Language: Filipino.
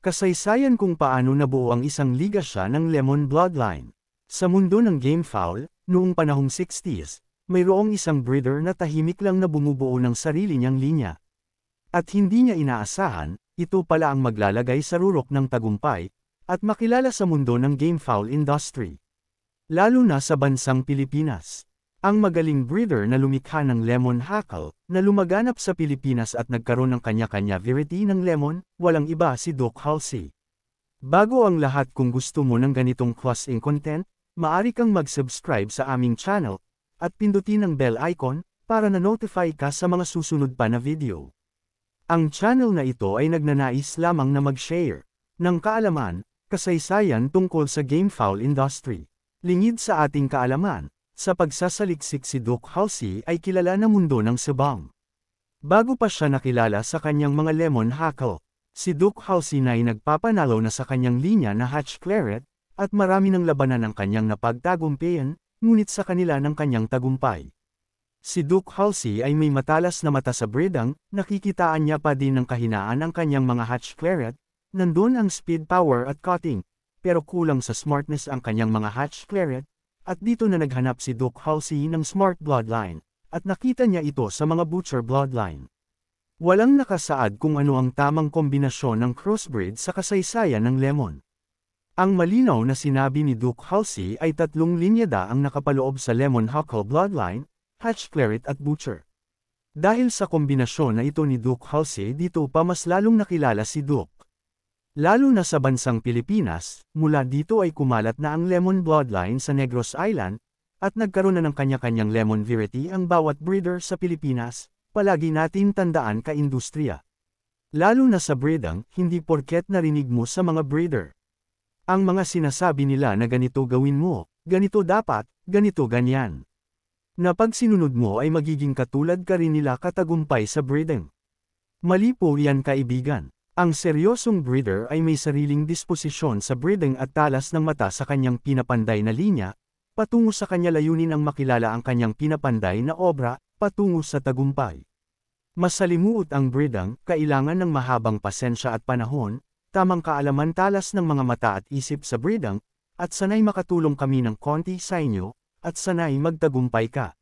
Kasaysayan kung paano nabuo ang isang liga siya ng Lemon Bloodline. Sa mundo ng gamefowl, noong panahong 60s, mayroong isang breeder na tahimik lang na bumubuo ng sarili niyang linya. At hindi niya inaasahan, ito pala ang maglalagay sa rurok ng tagumpay, at makilala sa mundo ng gamefowl industry. Lalo na sa bansang Pilipinas. Ang magaling breeder na lumikha ng lemon hackle, na lumaganap sa Pilipinas at nagkaroon ng kanya-kanya variety ng lemon, walang iba si Doc Halsey. Bago ang lahat, kung gusto mo ng ganitong klaseng content, maaari kang mag-subscribe sa aming channel, at pindutin ang bell icon, para na-notify ka sa mga susunod pa na video. Ang channel na ito ay nagnanais lamang na mag-share ng kaalaman, kasaysayan tungkol sa gamefowl industry. Lingid sa ating kaalaman, sa pagsasaliksik si Doc Halsey ay kilala na mundo ng sabang. Bago pa siya nakilala sa kanyang mga lemon hackle, si Doc Halsey na ay nagpapanalo na sa kanyang linya na Hatch Claret, at marami ng labanan ang kanyang napagtagumpayan, ngunit sa kanila ng kanyang tagumpay. Si Doc Halsey ay may matalas na mata sa breeding, nakikitaan niya pa din ng kahinaan ang kanyang mga Hatch Claret, nandun ang speed, power at cutting, pero kulang sa smartness ang kanyang mga Hatch Claret, at dito na naghanap si Doc Halsey ng smart bloodline, at nakita niya ito sa mga butcher bloodline. Walang nakasaad kung ano ang tamang kombinasyon ng crossbreed sa kasaysayan ng lemon. Ang malinaw na sinabi ni Doc Halsey ay 3 linyada ang nakapaloob sa lemon hackle bloodline, Hatch Claret at butcher. Dahil sa kombinasyon na ito ni Doc Halsey, dito pa mas lalong nakilala si Doc. Lalo na sa bansang Pilipinas, mula dito ay kumalat na ang lemon bloodline sa Negros Island, at nagkaroon na ng kanya-kanyang lemon variety ang bawat breeder sa Pilipinas, palagi natin tandaan ka-industriya. Lalo na sa breeding, hindi porket narinig mo sa mga breeder. Ang mga sinasabi nila na ganito gawin mo, ganito dapat, ganito ganyan. Na pag sinunod mo ay magiging katulad ka rin nila katagumpay sa breeding. Mali po yan, kaibigan. Ang seryosong breeder ay may sariling disposisyon sa breeding at talas ng mata sa kanyang pinapanday na linya, patungo sa kanya layunin ang makilala ang kanyang pinapanday na obra, patungo sa tagumpay. Masalimuot ang breeding, kailangan ng mahabang pasensya at panahon, tamang kaalaman, talas ng mga mata at isip sa breeding, at sanay makatulong kami ng konti sa inyo, at sanay magtagumpay ka.